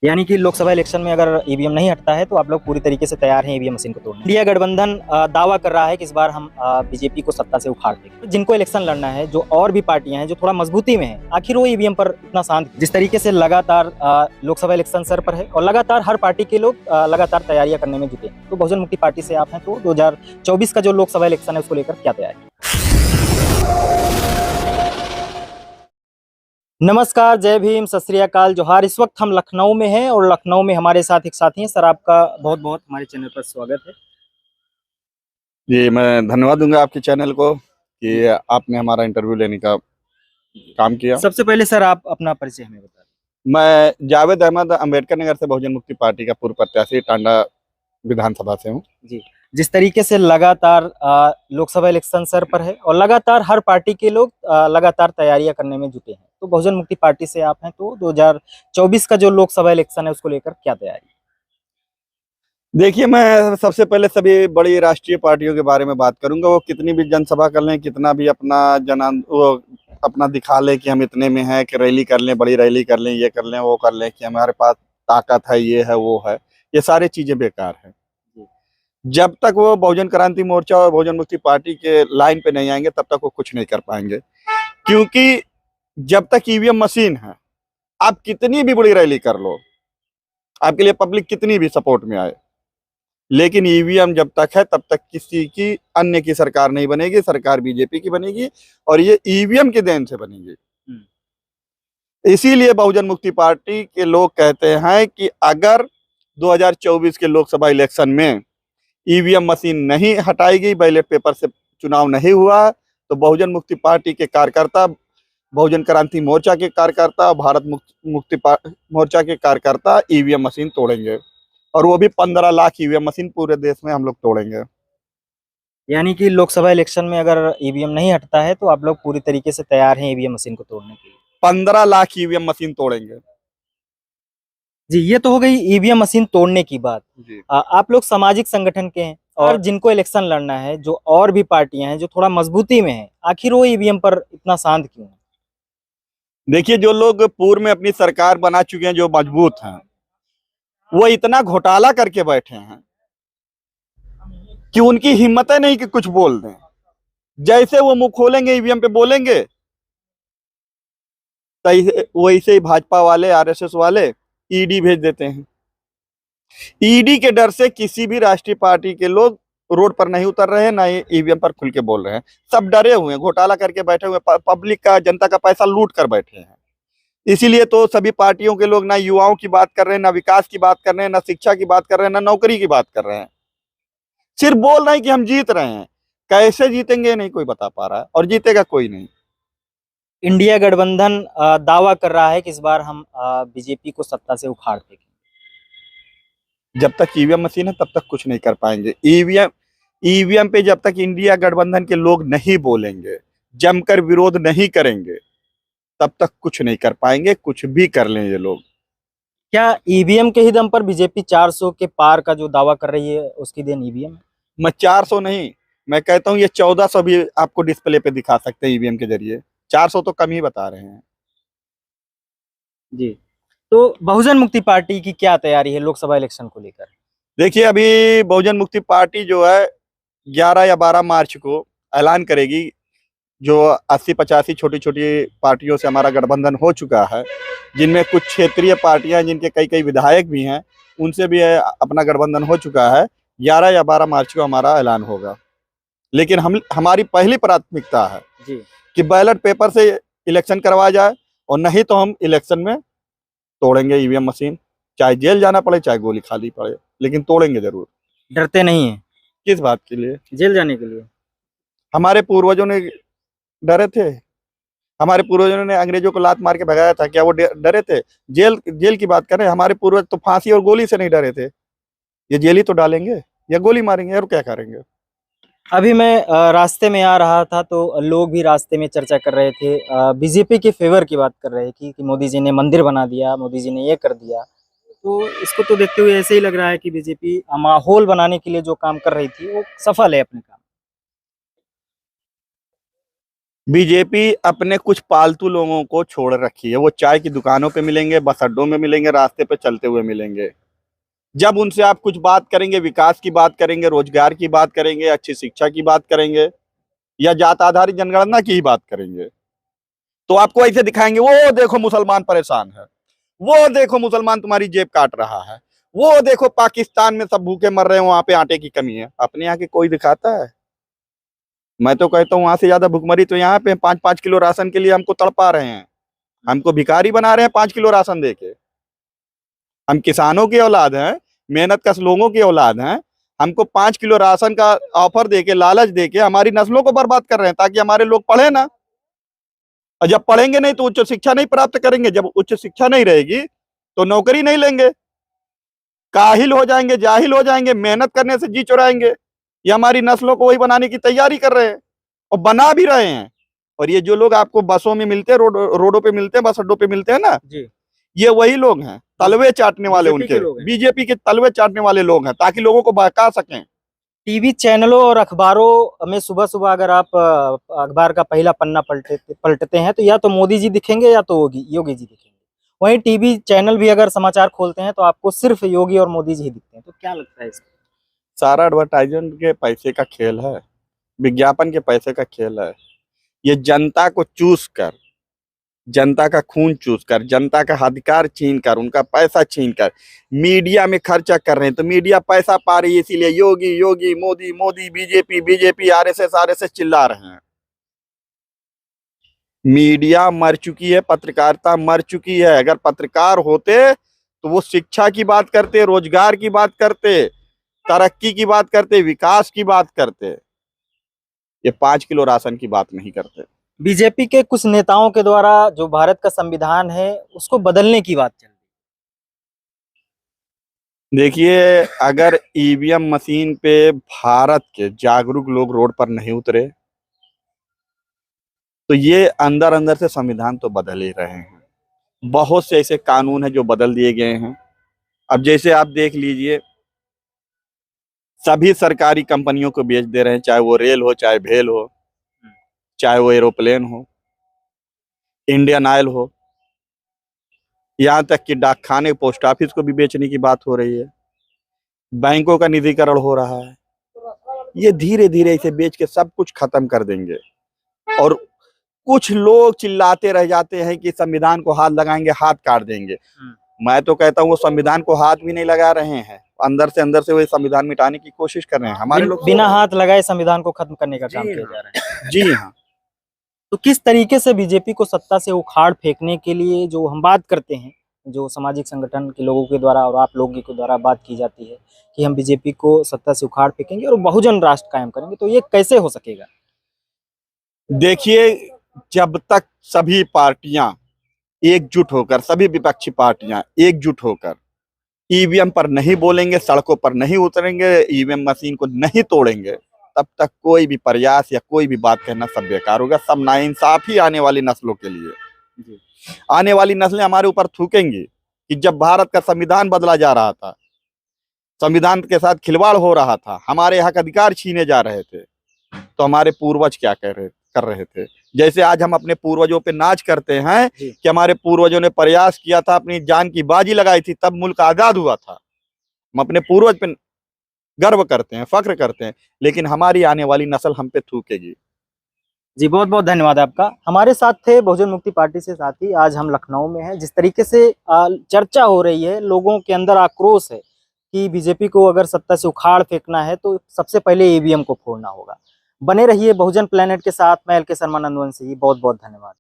यानी कि लोकसभा इलेक्शन में अगर ईवीएम नहीं हटता है तो आप लोग पूरी तरीके से तैयार हैं ईवीएम मशीन को तोड़ने। इंडिया गठबंधन दावा कर रहा है कि इस बार हम बीजेपी को सत्ता से उखाड़ देंगे। जिनको इलेक्शन लड़ना है, जो और भी पार्टियां हैं जो थोड़ा मजबूती में है, आखिर वो ईवीएम पर इतना शांत। जिस तरीके से लगातार लोकसभा इलेक्शन सर पर है और लगातार हर पार्टी के लोग लगातार तैयारियां करने में जुटे हैं। तो बहुजन मुक्ति पार्टी से आप हैं, तो 2024 का जो लोकसभा इलेक्शन है उसको लेकर क्या तैयारी? नमस्कार, जय भीम, सत श्री अकाल, जोहार। इस वक्त हम लखनऊ में हैं और लखनऊ में हमारे साथ एक साथी हैं। सर, आपका बहुत बहुत हमारे चैनल पर स्वागत है। जी, मैं धन्यवाद दूंगा आपके चैनल को कि आपने हमारा इंटरव्यू लेने का काम किया। सबसे पहले सर आप अपना परिचय हमें बता दें। मैं जावेद अहमद अम्बेडकर नगर से बहुजन मुक्ति पार्टी का पूर्व प्रत्याशी टांडा विधानसभा से हूँ। जी, जिस तरीके से लगातार लोकसभा इलेक्शन सर पर है और लगातार हर पार्टी के लोग लगातार तैयारियां करने में जुटे हैं, तो बहुजन मुक्ति पार्टी से आप हैं, तो 2024 का जो लोकसभा इलेक्शन है उसको लेकर क्या तैयारी? देखिए, मैं सबसे पहले सभी बड़ी राष्ट्रीय पार्टियों के बारे में बात करूंगा। वो कितनी भी जनसभा कर लें, कितना भी अपना दिखा लें कि हम इतने में हैं, कि रैली कर लें, बड़ी रैली कर लें, ये कर लें, वो कर लें, कि हमारे पास ताकत है, ये है, वो है, ये सारी चीजें बेकार हैं। जब तक वो बहुजन क्रांति मोर्चा और बहुजन मुक्ति पार्टी के लाइन पे नहीं आएंगे तब तक वो कुछ नहीं कर पाएंगे। क्योंकि जब तक ईवीएम मशीन है, आप कितनी भी बड़ी रैली कर लो, आपके लिए पब्लिक कितनी भी सपोर्ट में आए, लेकिन ईवीएम जब तक है तब तक किसी की अन्य की सरकार नहीं बनेगी। सरकार बीजेपी की बनेगी और ये ईवीएम के देन से बनेगी। इसीलिए बहुजन मुक्ति पार्टी के लोग कहते हैं कि अगर 2024 के लोकसभा इलेक्शन में ईवीएम मशीन नहीं हटाएगी, बैलेट पेपर से चुनाव नहीं हुआ, तो बहुजन मुक्ति पार्टी के कार्यकर्ता, बहुजन क्रांति मोर्चा के कार्यकर्ता, भारत मुक्ति मोर्चा के कार्यकर्ता ईवीएम मशीन तोड़ेंगे। और वो भी 15 लाख ईवीएम मशीन पूरे देश में हम लोग तोड़ेंगे। यानी कि लोकसभा इलेक्शन में अगर ईवीएम नहीं हटता है तो आप लोग पूरी तरीके से तैयार हैं ईवीएम मशीन को तोड़ने के लिए? 15 लाख ईवीएम मशीन तोड़ेंगे। जी, ये तो हो गई ईवीएम मशीन तोड़ने की बात। आप लोग सामाजिक संगठन के हैं और जिनको इलेक्शन लड़ना है, जो और भी पार्टियां हैं जो थोड़ा मजबूती में है, आखिर वो ईवीएम पर इतना शांत क्यों है? देखिए, जो लोग पूर्व में अपनी सरकार बना चुके हैं, जो मजबूत हैं, वो इतना घोटाला करके बैठे हैं कि उनकी हिम्मत है नहीं कि कुछ बोल दें। जैसे वो मुंह खोलेंगे ईवीएम पे बोलेंगे, वैसे ही भाजपा वाले, आरएसएस वाले ईडी भेज देते हैं। ईडी के डर से किसी भी राष्ट्रीय पार्टी के लोग रोड पर नहीं उतर रहे हैं, ना ही ईवीएम पर खुल के बोल रहे हैं। सब डरे हुए हैं, घोटाला करके बैठे हुए, पब्लिक का, जनता का पैसा लूट कर बैठे हैं। इसीलिए तो सभी पार्टियों के लोग ना युवाओं की बात कर रहे हैं, ना विकास की बात कर रहे हैं, ना शिक्षा की बात कर रहे हैं, ना नौकरी की बात कर रहे हैं। सिर्फ बोल रहे हैं कि हम जीत रहे हैं। कैसे जीतेंगे नहीं कोई बता पा रहा है, और जीतेगा कोई नहीं। इंडिया गठबंधन दावा कर रहा है कि इस बार हम बीजेपी को सत्ता से उखाड़ देंगे। जब तक ईवीएम मशीन है तब तक कुछ नहीं कर पाएंगे। ईवीएम पे जब तक इंडिया गठबंधन के लोग नहीं बोलेंगे, जमकर विरोध नहीं करेंगे, तब तक कुछ नहीं कर पाएंगे। कुछ भी कर लें ये लोग। क्या ईवीएम के ही दम पर बीजेपी 400 के पार का जो दावा कर रही है उसकी देन ईवीएम है? मैं 400 नहीं, मैं कहता हूं ये 1400 भी आपको डिस्प्ले पे दिखा सकते हैं ईवीएम के जरिए। 400 तो कम ही बता रहे हैं। जी, तो बहुजन मुक्ति पार्टी की क्या तैयारी है लोकसभा इलेक्शन को लेकर? देखिए, अभी बहुजन मुक्ति पार्टी जो है 11 या 12 मार्च को ऐलान करेगी। जो 80-85 छोटी छोटी पार्टियों से हमारा गठबंधन हो चुका है, जिनमें कुछ क्षेत्रीय पार्टियां, जिनके कई कई विधायक भी हैं, उनसे भी अपना गठबंधन हो चुका है। 11 या 12 मार्च को हमारा ऐलान होगा। लेकिन हमारी पहली प्राथमिकता है जी, कि बैलेट पेपर से इलेक्शन करवाया जाए, और नहीं तो हम इलेक्शन में तोड़ेंगे ईवीएम मशीन। चाहे जेल जाना पड़े, चाहे गोली खानी पड़े, लेकिन तोड़ेंगे जरूर। डरते नहीं है किस बात के लिए? जेल जाने के लिए? हमारे पूर्वजों ने डरे थे। हमारे पूर्वजों ने अंग्रेजों को लात मार के भगाया था, क्या वो डरे थे? जेल की बात कर रहे हैं। हमारे पूर्वज तो फांसी और गोली से नहीं डरे थे। ये जेल ही तो डालेंगे या गोली मारेंगे, और क्या करेंगे? अभी मैं रास्ते में आ रहा था तो लोग भी रास्ते में चर्चा कर रहे थे, बीजेपी के फेवर की बात कर रहे थे कि मोदी जी ने मंदिर बना दिया, मोदी जी ने ये कर दिया। तो इसको तो देखते हुए ऐसे ही लग रहा है कि बीजेपी माहौल बनाने के लिए जो काम कर रही थी वो सफल है अपने काम। बीजेपी अपने कुछ पालतू लोगों को छोड़ रखी है। वो चाय की दुकानों पे मिलेंगे, बस अड्डों में मिलेंगे, रास्ते पे चलते हुए मिलेंगे। जब उनसे आप कुछ बात करेंगे, विकास की बात करेंगे, रोजगार की बात करेंगे, अच्छी शिक्षा की बात करेंगे या जात आधारित जनगणना की ही बात करेंगे, तो आपको ऐसे दिखाएंगे, वो देखो मुसलमान परेशान है, वो देखो मुसलमान तुम्हारी जेब काट रहा है, वो देखो पाकिस्तान में सब भूखे मर रहे हैं, वहां पे आटे की कमी है। अपने यहाँ के कोई दिखाता है? मैं तो कहता हूँ वहां से ज्यादा भुखमरी तो यहाँ पे 5-5 किलो राशन के लिए हमको तड़पा रहे हैं, हमको भिखारी बना रहे हैं 5 किलो राशन देके। हम किसानों की औलाद हैं, मेहनत कश लोगों की औलाद हैं, हमको 5 किलो राशन का ऑफर देके, लालच देके हमारी नस्लों को बर्बाद कर रहे हैं ताकि हमारे लोग पढ़े ना। और जब पढ़ेंगे नहीं तो उच्च शिक्षा नहीं प्राप्त करेंगे, जब उच्च शिक्षा नहीं रहेगी तो नौकरी नहीं लेंगे, काहिल हो जाएंगे, जाहिल हो जाएंगे, मेहनत करने से जी चुराएंगे। ये हमारी नस्लों को वही बनाने की तैयारी कर रहे हैं और बना भी रहे हैं। और ये जो लोग आपको बसों में मिलते हैं, रोडों पे मिलते हैं, बस अड्डों पे मिलते हैं ना जी, ये वही लोग हैं, तलवे चाटने वाले बीजेपी के उनके, लोग हैं। बीजेपी के तलवे चाटने वाले लोग हैं ताकि लोगों को बहका सकें। टीवी चैनलों और अखबारों में सुबह-सुबह अगर आप अखबार का पहला पन्ना पलटते हैं तो या तो मोदी जी दिखेंगे या तो योगी योगी जी दिखेंगे। वहीं टीवी चैनल भी अगर समाचार खोलते हैं तो आपको सिर्फ योगी और मोदी जी ही दिखते हैं। तो क्या लगता है इसका? सारा एडवर्टाइजमेंट के पैसे का खेल है, विज्ञापन के पैसे का खेल है। ये जनता को चूस कर, जनता का खून चूस कर, जनता का अधिकार छीन कर, उनका पैसा छीन कर मीडिया में खर्चा कर रहे हैं। तो मीडिया पैसा पा रही है, इसीलिए Yogi Yogi, Modi Modi, BJP BJP, RSS RSS चिल्ला रहे हैं। मीडिया मर चुकी है, पत्रकारिता मर चुकी है। अगर पत्रकार होते तो वो शिक्षा की बात करते, रोजगार की बात करते, तरक्की की बात करते, विकास की बात करते। ये 5 किलो राशन की बात नहीं करते। बीजेपी के कुछ नेताओं के द्वारा जो भारत का संविधान है उसको बदलने की बात चल रही देखिए, अगर ईवीएम मशीन पे भारत के जागरूक लोग रोड पर नहीं उतरे तो ये अंदर अंदर से संविधान तो बदल ही रहे हैं। बहुत से ऐसे कानून हैं जो बदल दिए गए हैं। अब जैसे आप देख लीजिए, सभी सरकारी कंपनियों को बेच दे रहे हैं, चाहे वो रेल हो, चाहे भेल हो, चाहे वो एरोप्लेन हो, इंडियन ऑयल हो, यहाँ तक कि डाक खाने, पोस्ट ऑफिस को भी बेचने की बात हो रही है, बैंकों का निजीकरण हो रहा है। ये धीरे धीरे इसे बेच के सब कुछ खत्म कर देंगे। और कुछ लोग चिल्लाते रह जाते हैं कि संविधान को हाथ लगाएंगे, हाथ काट देंगे। मैं तो कहता हूँ वो संविधान को हाथ भी नहीं लगा रहे हैं, अंदर से वो संविधान मिटाने की कोशिश कर रहे हैं। हमारे लोग बिना हाथ लगाए संविधान को खत्म करने का काम किया जा रहा है। जी हाँ। तो किस तरीके से बीजेपी को सत्ता से उखाड़ फेंकने के लिए जो हम बात करते हैं, जो सामाजिक संगठन के लोगों के द्वारा और आप लोगों के द्वारा बात की जाती है कि हम बीजेपी को सत्ता से उखाड़ फेंकेंगे और बहुजन राष्ट्र कायम करेंगे, तो ये कैसे हो सकेगा? देखिए, जब तक सभी पार्टियां एकजुट होकर, सभी विपक्षी पार्टियां एकजुट होकर ईवीएम पर नहीं बोलेंगे, सड़कों पर नहीं उतरेंगे, ईवीएम मशीन को नहीं तोड़ेंगे, तब तक कोई भी प्रयास या कोई भी बात कहना सब बेकार होगा। सब नाइंसाफी आने वाली नस्लों के लिए। आने वाली नस्लें हमारे ऊपर थूकेंगी कि जब भारत का संविधान बदला जा रहा था, संविधान के साथ खिलवाड़ हो रहा था, हमारे हक अधिकार छीने जा रहे थे, तो हमारे पूर्वज क्या कर रहे थे। जैसे आज हम अपने पूर्वजों पे नाच करते हैं कि हमारे पूर्वजों ने प्रयास किया था, अपनी जान की बाजी लगाई थी, तब मुल्क आजाद हुआ था। हम अपने पूर्वज पे गर्व करते हैं, फख्र करते हैं, लेकिन हमारी आने वाली नस्ल हम पे थूकेगी। जी, बहुत बहुत धन्यवाद आपका। हमारे साथ थे बहुजन मुक्ति पार्टी से साथी, आज हम लखनऊ में हैं। जिस तरीके से चर्चा हो रही है, लोगों के अंदर आक्रोश है कि बीजेपी को अगर सत्ता से उखाड़ फेंकना है तो सबसे पहले ईवीएम को फोड़ना होगा। बने रहिए बहुजन प्लेनेट के साथ। मैं एल के शर्मा नंदवंशी, बहुत बहुत धन्यवाद।